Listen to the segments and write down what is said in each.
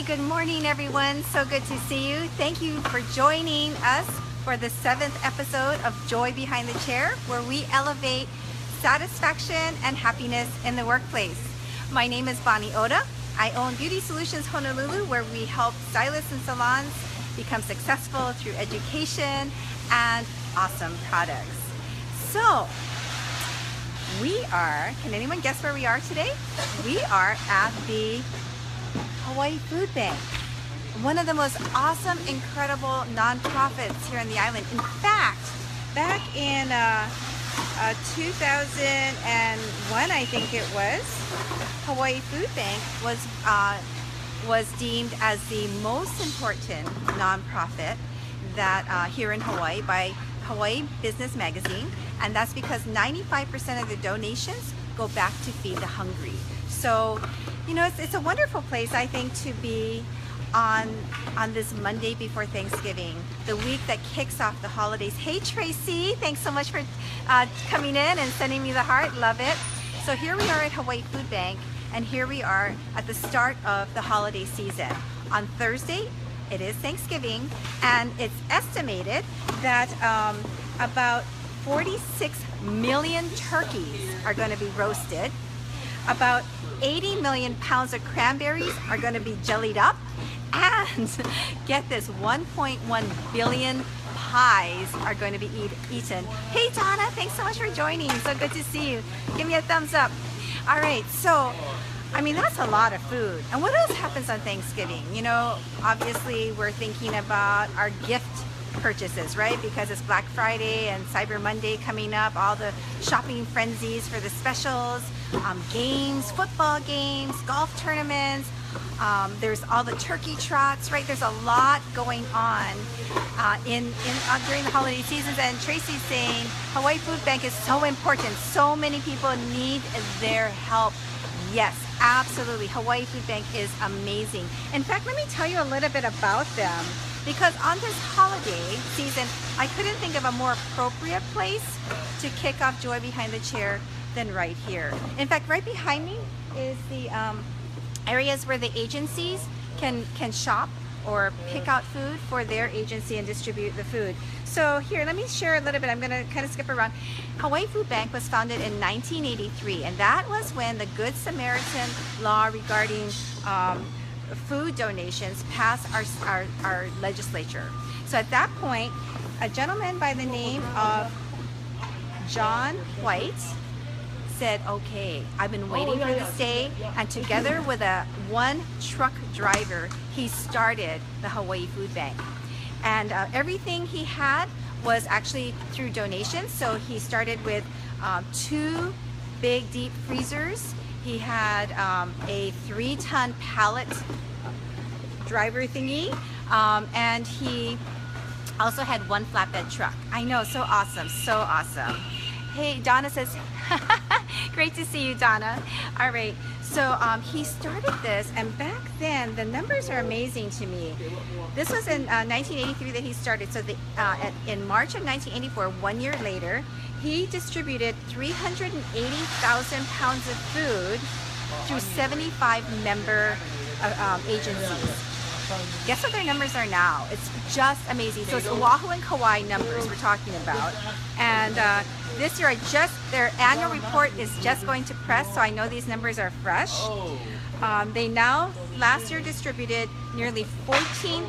Good morning everyone. So good to see you. Thank you for joining us for the 7th episode of Joy Behind the Chair, where we elevate satisfaction and happiness in the workplace. My name is Bonnie Oda. I own Beauty Solutions Honolulu, where we help stylists and salons become successful through education and awesome products. So can anyone guess where we are today? We are at the Hawaii Food Bank, one of the most awesome, incredible nonprofits here on the island. In fact, back in 2001, I think it was, Hawaii Food Bank was deemed as the most important nonprofit that here in Hawaii by Hawaii Business Magazine, and that's because 95% of the donations go back to feed the hungry. So, you know, it's a wonderful place, I think, to be on this Monday before Thanksgiving, the week that kicks off the holidays. Hey Tracy, thanks so much for coming in and sending me the heart. Love it. So here we are at Hawaii Food Bank, and here we are at the start of the holiday season. On Thursday, it is Thanksgiving, and it's estimated that about 46 million turkeys are going to be roasted. About 80 million pounds of cranberries are going to be jellied up, and get this, 1.1 billion pies are going to be eaten. Hey Donna, thanks so much for joining. So good to see you. Give me a thumbs up. All right, so I mean, that's a lot of food. And what else happens on Thanksgiving? You know, obviously we're thinking about our gift purchases, right? Because it's Black Friday and Cyber Monday coming up, all the shopping frenzies for the specials, games, football games, golf tournaments, there's all the turkey trots, right? There's a lot going on during the holiday seasons. And Tracy's saying Hawaii Food Bank is so important. So many people need their help. Yes, absolutely. Hawaii Food Bank is amazing. In fact, let me tell you a little bit about them, because on this holiday season, I couldn't think of a more appropriate place to kick off Joy Behind the Chair than right here. In fact, right behind me is the areas where the agencies can shop or pick out food for their agency and distribute the food. So here, let me share a little bit. I'm going to kind of skip around. Hawaii Food Bank was founded in 1983, and that was when the Good Samaritan law regarding food donations passed our legislature. So at that point, a gentleman by the name of John White said, okay, I've been waiting for this day, and together with one truck driver, he started the Hawaii Food Bank. And everything he had was actually through donations. So he started with 2 big deep freezers. He had a 3-ton pallet driver thingy, and he also had 1 flatbed truck. I know, so awesome, so awesome. Hey, Donna says, great to see you, Donna. All right, so he started this, and back then, the numbers are amazing to me. This was in 1983 that he started, so in March of 1984, 1 year later, he distributed 380,000 pounds of food through 75 member agencies. Guess what their numbers are now? It's just amazing. So it's Oahu and Kauai numbers we're talking about. And this year, their annual report is just going to press, so I know these numbers are fresh. They last year distributed nearly 14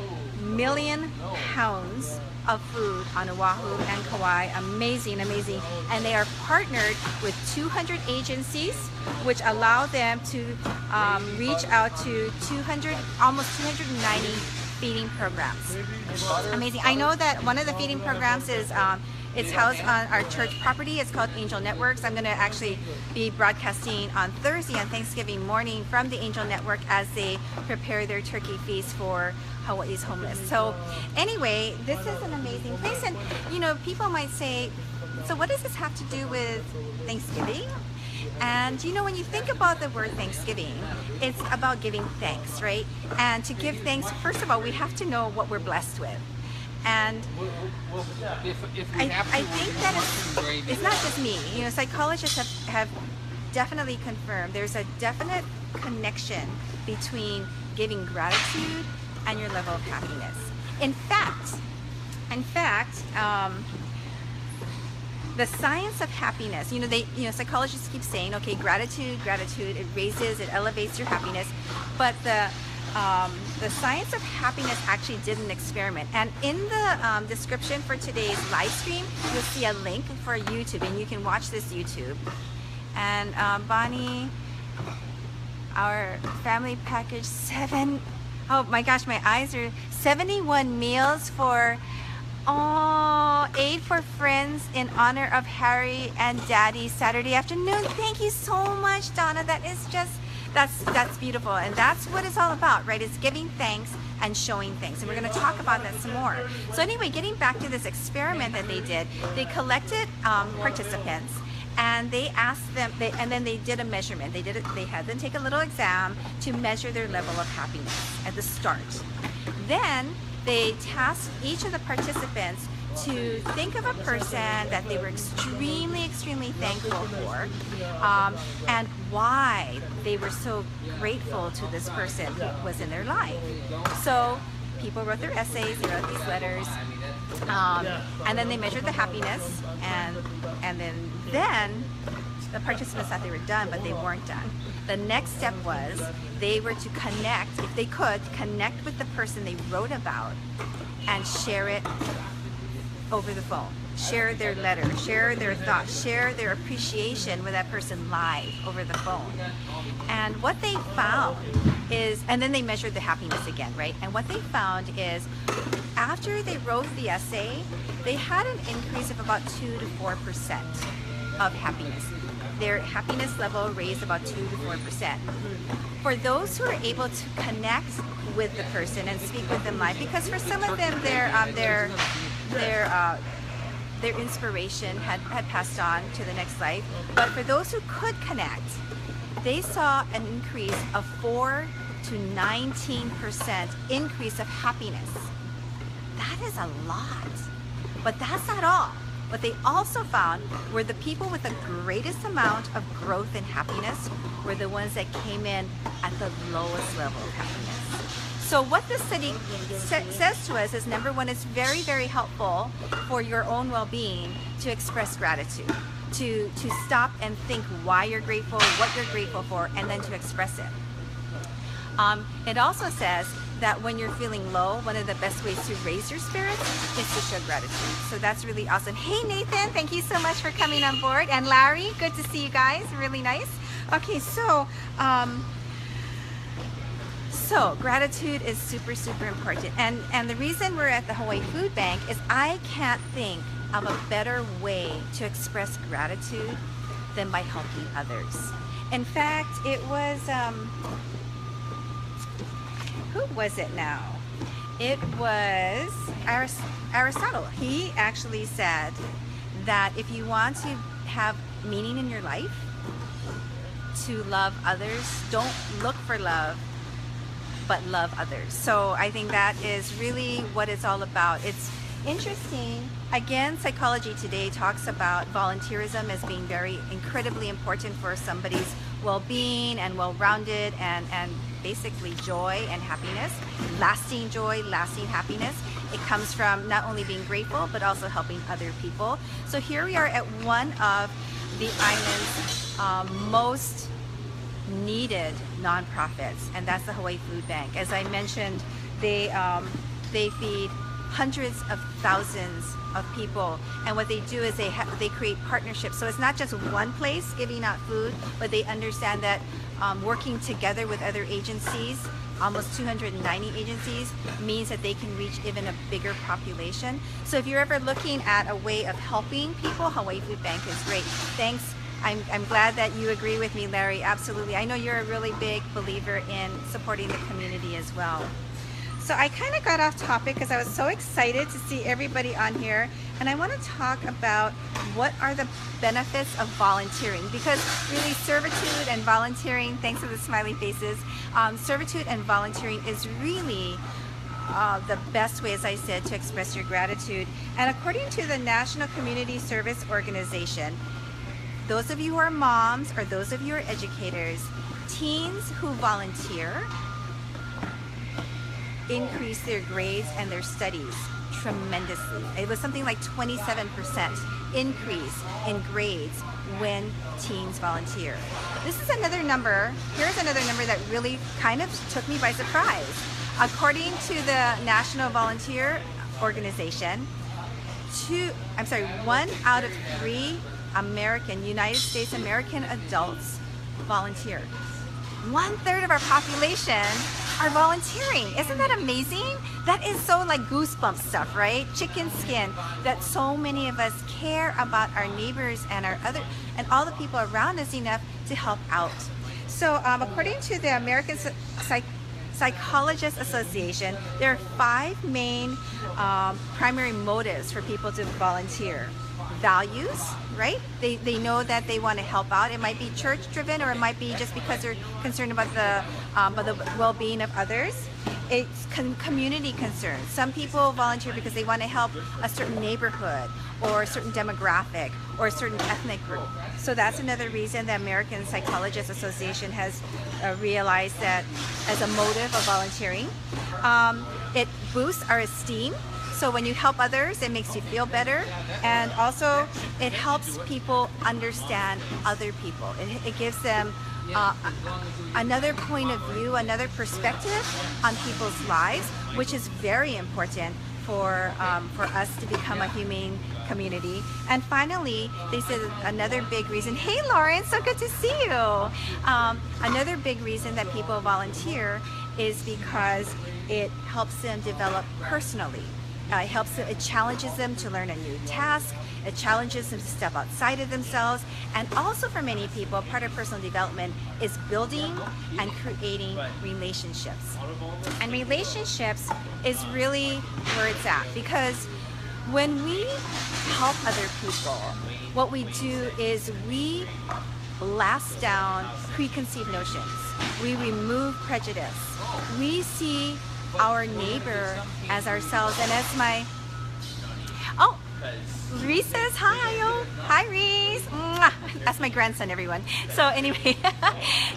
million pounds of food on Oahu and Kauai. Amazing, amazing. And they are partnered with 200 agencies, which allow them to reach out to almost 290 feeding programs. Amazing. I know that one of the feeding programs is it's housed on our church property. It's called Angel Networks. I'm going to actually be broadcasting on Thursday on Thanksgiving morning from the Angel Network as they prepare their turkey feast for Hawaii's homeless. So anyway, this is an amazing place. And you know, people might say, so what does this have to do with Thanksgiving? And you know, when you think about the word Thanksgiving, it's about giving thanks, right? And to give thanks, first of all, we have to know what we're blessed with. And I think that it's not just me. You know, psychologists have definitely confirmed there's a definite connection between giving gratitude and your level of happiness. In fact, the science of happiness, psychologists keep saying, okay, gratitude, it raises, it elevates your happiness, but the science of happiness actually did an experiment. And in the description for today's live stream, you'll see a link for YouTube, and you can watch this YouTube. And Bonnie, our family package 7, oh my gosh, my eyes are 71 meals for 8 for friends in honor of Harry and Daddy Saturday afternoon. Thank you so much, Donna. That is just, that's beautiful. And that's what it's all about, right? It's giving thanks and showing thanks. And we're going to talk about that some more. So anyway, getting back to this experiment that they did, they collected participants, and they asked them, and then they did a measurement. They had them take a little exam to measure their level of happiness at the start. Then they tasked each of the participants to think of a person that they were extremely thankful for, and why they were so grateful to this person who was in their life. So people wrote their essays, they wrote these letters, and then they measured the happiness, and then the participants thought they were done, but they weren't done. The next step was they were to connect, if they could, connect with the person they wrote about and share it over the phone. Share their letter, share their thoughts, share their appreciation with that person live over the phone. And what they found is, and then they measured the happiness again, right? And what they found is, after they wrote the essay, they had an increase of about 2 to 4% of happiness. Their happiness level raised about 2 to 4%. For those who are able to connect with the person and speak with them live, because for some of them their inspiration had passed on to the next life, but for those who could connect, they saw an increase of 4 to 19% increase of happiness. That is a lot, but that's not all. What they also found were the people with the greatest amount of growth and happiness were the ones that came in at the lowest level of happiness. So what this study says to us is, number one, it's very helpful for your own well-being to express gratitude, to stop and think why you're grateful, what you're grateful for, and then to express it. It also says that when you're feeling low, one of the best ways to raise your spirits is to show gratitude. So that's really awesome. Hey Nathan, thank you so much for coming on board. And Larry, good to see you guys, really nice. Okay, so gratitude is super important. And the reason we're at the Hawaii Food Bank is I can't think of a better way to express gratitude than by helping others. In fact, it was, who was it now? It was Aristotle. He actually said that if you want to have meaning in your life, to love others, don't look for love, but love others. So I think that is really what it's all about. It's interesting. Again, Psychology Today talks about volunteerism as being very incredibly important for somebody's well-being and well-rounded and basically joy and happiness, lasting joy, lasting happiness. It comes from not only being grateful, but also helping other people. So here we are at one of the island's most needed nonprofits, and that's the Hawaii Food Bank. As I mentioned, they feed hundreds of thousands of people, and what they do is they create partnerships. So it's not just one place giving out food, but they understand that working together with other agencies, almost 290 agencies, means that they can reach even a bigger population. So if you're ever looking at a way of helping people, Hawaii Food Bank is great. Thanks. I'm glad that you agree with me, Larry. Absolutely. I know you're a really big believer in supporting the community as well. So I kind of got off topic because I was so excited to see everybody on here, and I want to talk about what are the benefits of volunteering, because really servitude and volunteering, thanks for the smiley faces, servitude and volunteering is really the best way, as I said, to express your gratitude. And according to the National Community Service Organization, those of you who are moms or those of you who are educators, teens who volunteer increase their grades and their studies tremendously. It was something like 27% increase in grades when teens volunteer. This is another number. Here's another number that really kind of took me by surprise. According to the National Volunteer Organization, 1 out of 3 United States American adults volunteer. 1/3 of our population are volunteering. Isn't that amazing? That is so like goosebump stuff, right? Chicken skin, that so many of us care about our neighbors and all the people around us enough to help out. So according to the American Psychologist Association, there are 5 main primary motives for people to volunteer. Values, right? They know that they want to help out. It might be church driven, or it might be just because they're concerned about the well-being of others. It's community concerns. Some people volunteer because they want to help a certain neighborhood or a certain demographic or a certain ethnic group. So that's another reason the American Psychologist Association has realized that as a motive of volunteering. It boosts our esteem. So when you help others, it makes you feel better, and also it helps people understand other people. It gives them another point of view, another perspective on people's lives, which is very important for us to become a humane community. And finally, they said another big reason, hey Lauren, so good to see you. Another big reason that people volunteer is because it helps them develop personally. It challenges them to learn a new task. It challenges them to step outside of themselves. And also for many people, part of personal development is building and creating relationships. And relationships is really where it's at, because when we help other people, what we do is we blast down preconceived notions. We remove prejudice. We see our neighbor as ourselves, and as Reese says hi. Oh, hi Reese. Mwah. That's my grandson, everyone. So anyway,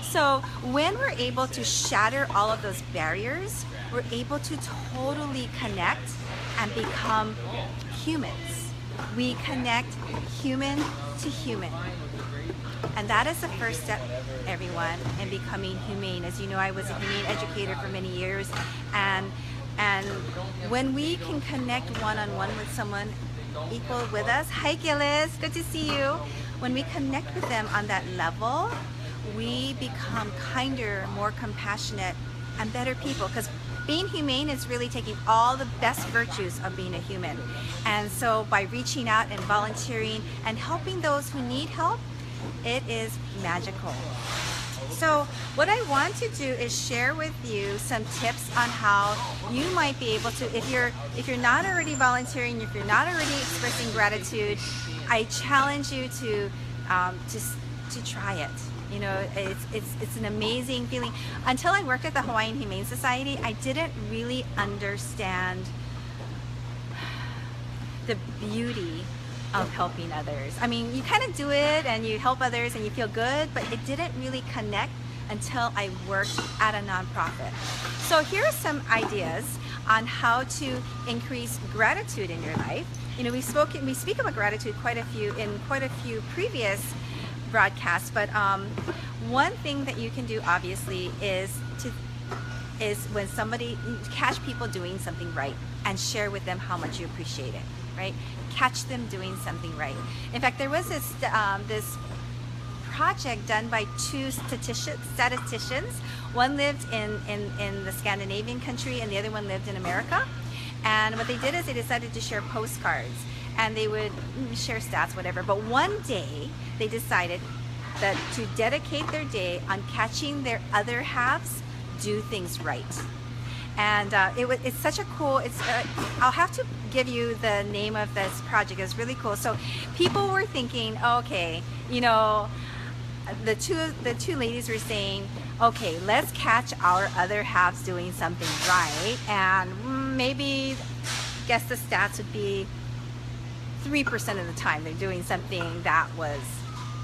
so when we're able to shatter all of those barriers, we're able to totally connect and become humans. We connect human to human. And that is the first step, everyone, in becoming humane. As you know, I was a humane educator for many years, and when we can connect one-on-one with someone equal with us, hi Gillis, good to see you. When we connect with them on that level, we become kinder, more compassionate, and better people, because being humane is really taking all the best virtues of being a human. And so by reaching out and volunteering and helping those who need help, it is magical. So what I want to do is share with you some tips on how you might be able to, if you're not already volunteering, if you're not already expressing gratitude, I challenge you to try it. You know, it's an amazing feeling. Until I worked at the Hawaiian Humane Society, I didn't really understand the beauty of helping others. I mean, you kind of do it and you help others and you feel good, but it didn't really connect until I worked at a nonprofit. So here are some ideas on how to increase gratitude in your life. You know, we speak about gratitude in quite a few previous broadcasts, but one thing that you can do obviously is when somebody catch people doing something right and share with them how much you appreciate it, right? Catch them doing something right. In fact, there was this project done by 2 statisticians. One lived in the Scandinavian country and the other one lived in America. And what they did is they decided to share postcards, and they would share stats, whatever. But one day they decided that to dedicate their day on catching their other halves do things right. And it's such a cool, I'll have to give you the name of this project. It's really cool. So people were thinking, okay, you know, the two ladies were saying, okay, let's catch our other halves doing something right, and maybe, guess the stats would be 3% of the time they're doing something that was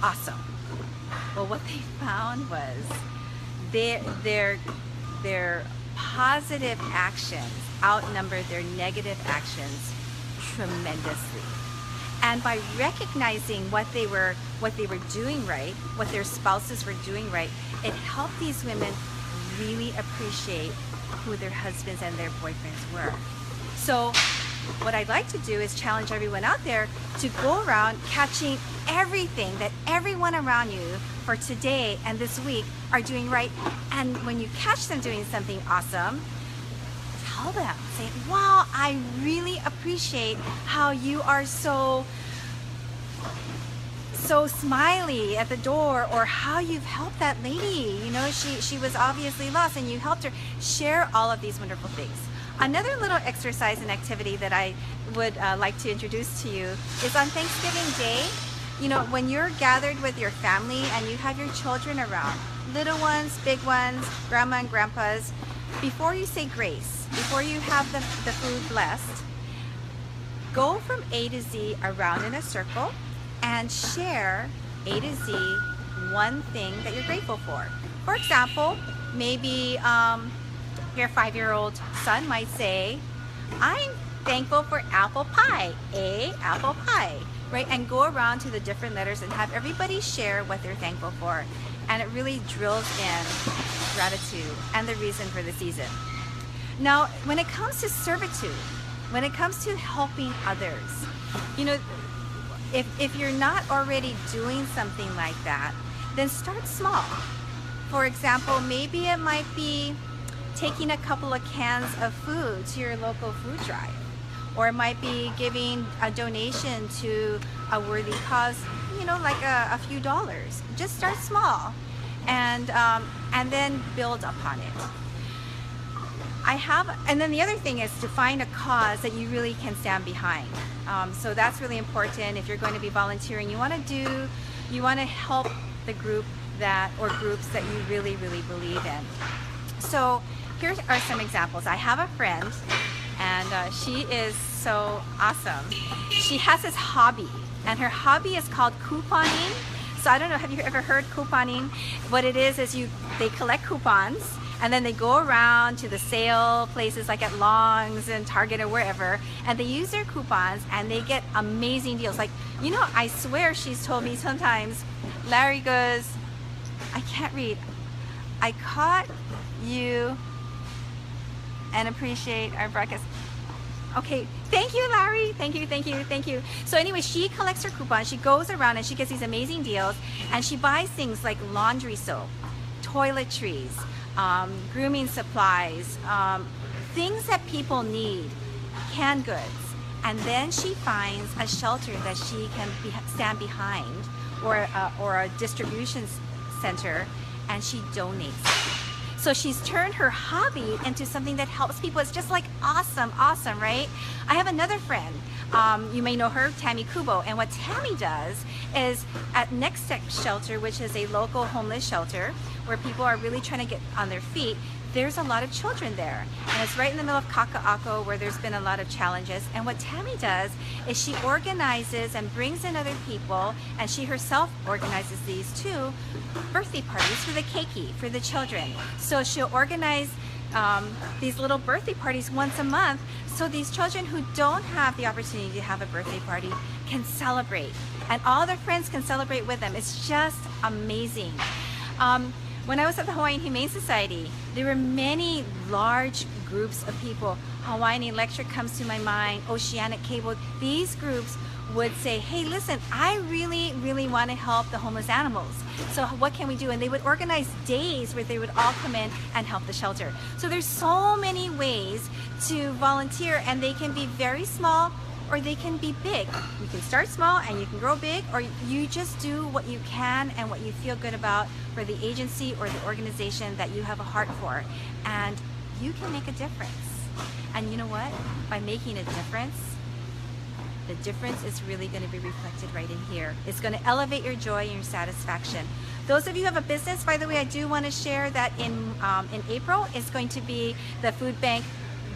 awesome. Well, what they found was their their positive actions outnumber their negative actions tremendously. And by recognizing what they were doing right, what their spouses were doing right, it helped these women really appreciate who their husbands and their boyfriends were. So what I'd like to do is challenge everyone out there to go around catching everything that everyone around you for today and this week are doing right. And when you catch them doing something awesome, tell them, say, wow, I really appreciate how you are so smiley at the door, or how you've helped that lady. You know, she was obviously lost and you helped her. Share all of these wonderful things. Another little exercise and activity that I would like to introduce to you is on Thanksgiving Day. You know, when you're gathered with your family and you have your children around, little ones, big ones, grandma and grandpas, before you say grace, before you have the food blessed, go from A to Z around in a circle and share A to Z one thing that you're grateful for. For example, maybe your 5-year-old son might say, I'm thankful for apple pie, apple pie, right? And go around to the different letters and have everybody share what they're thankful for. And it really drills in gratitude and the reason for the season. Now, when it comes to servitude, when it comes to helping others, you know, if you're not already doing something like that, then start small. For example, maybe it might be taking a couple of cans of food to your local food drive, or it might be giving a donation to a worthy cause, you know, like a few dollars. Just start small and then build upon it. And then the other thing is to find a cause that you really can stand behind. So that's really important. If you're going to be volunteering, you want to help the group or groups that you really, really believe in. So here are some examples. I have a friend, and she is so awesome. She has this hobby, and her hobby is called couponing. So I don't know, have you ever heard couponing? What it is they collect coupons, and then they go around to the sale places like at Long's and Target or wherever, and they use their coupons and they get amazing deals. Like, you know, I swear she's told me sometimes, Larry goes, I can't read. I caught you and appreciate our breakfast. Okay, thank you, Larry. Thank you. So anyway, she collects her coupons, she goes around and she gets these amazing deals, and she buys things like laundry soap, toiletries, grooming supplies, things that people need, canned goods. And then she finds a shelter that she can stand behind, or a distribution center, and she donates. So she's turned her hobby into something that helps people. It's just like awesome, right? I have another friend. You may know her, Tammy Kubo. And what Tammy does is at Next Step Shelter, which is a local homeless shelter where people are really trying to get on their feet, there's a lot of children there. And it's right in the middle of Kaka'ako, where there's been a lot of challenges. And what Tammy does is she organizes and brings in other people, and she herself organizes these too, birthday parties for the keiki, for the children. So she'll organize these little birthday parties once a month, so these children who don't have the opportunity to have a birthday party can celebrate, and all their friends can celebrate with them. It's just amazing. When I was at the Hawaiian Humane Society, there were many large groups of people. Hawaiian Electric comes to my mind, Oceanic Cable. These groups would say, hey, listen, I really, really want to help the homeless animals. So what can we do? And they would organize days where they would all come in and help the shelter. So there's so many ways to volunteer, and they can be very small or they can be big. You can start small and you can grow big, or you just do what you can and what you feel good about for the agency or the organization that you have a heart for. And you can make a difference. And you know what? By making a difference, the difference is really going to be reflected right in here. It's going to elevate your joy and your satisfaction. Those of you who have a business, by the way, I do want to share that in April is going to be the food bank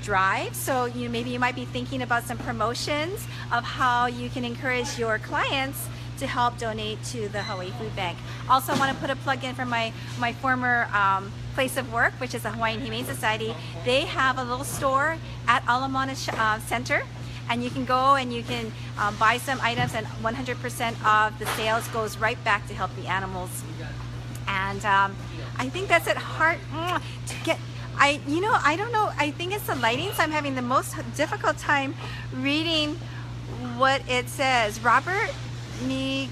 drive. So maybe you might be thinking about some promotions of how you can encourage your clients to help donate to the Hawaii Food Bank. Also, I want to put a plug in for my former place of work, which is the Hawaiian Humane Society, they have a little store at Alamana Center, and you can go and you can buy some items, and 100% of the sales goes right back to help the animals. And I think that's at heart to get. I don't know. I think it's the lighting, so I'm having the most difficult time reading what it says. Robert, me.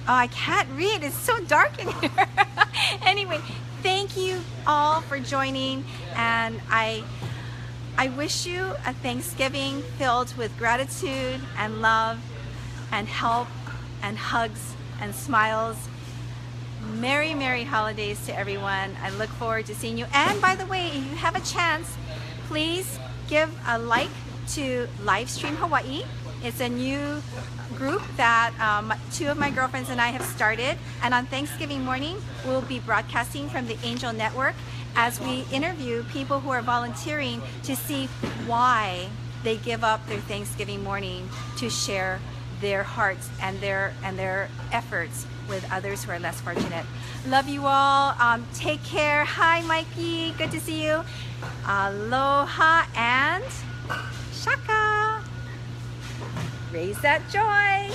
Oh, I can't read. It's so dark in here. Anyway, thank you all for joining, and I wish you a Thanksgiving filled with gratitude and love and help and hugs and smiles. Merry, Merry holidays to everyone. I look forward to seeing you. And by the way, if you have a chance, please give a like to Livestream Hawaii. It's a new group that two of my girlfriends and I have started. And on Thanksgiving morning, we'll be broadcasting from the Angel Network as we interview people who are volunteering to see why they give up their Thanksgiving morning to share their hearts and their efforts with others who are less fortunate. Love you all. Take care. Hi, Mikey. Good to see you. Aloha and shaka. Raise that joy.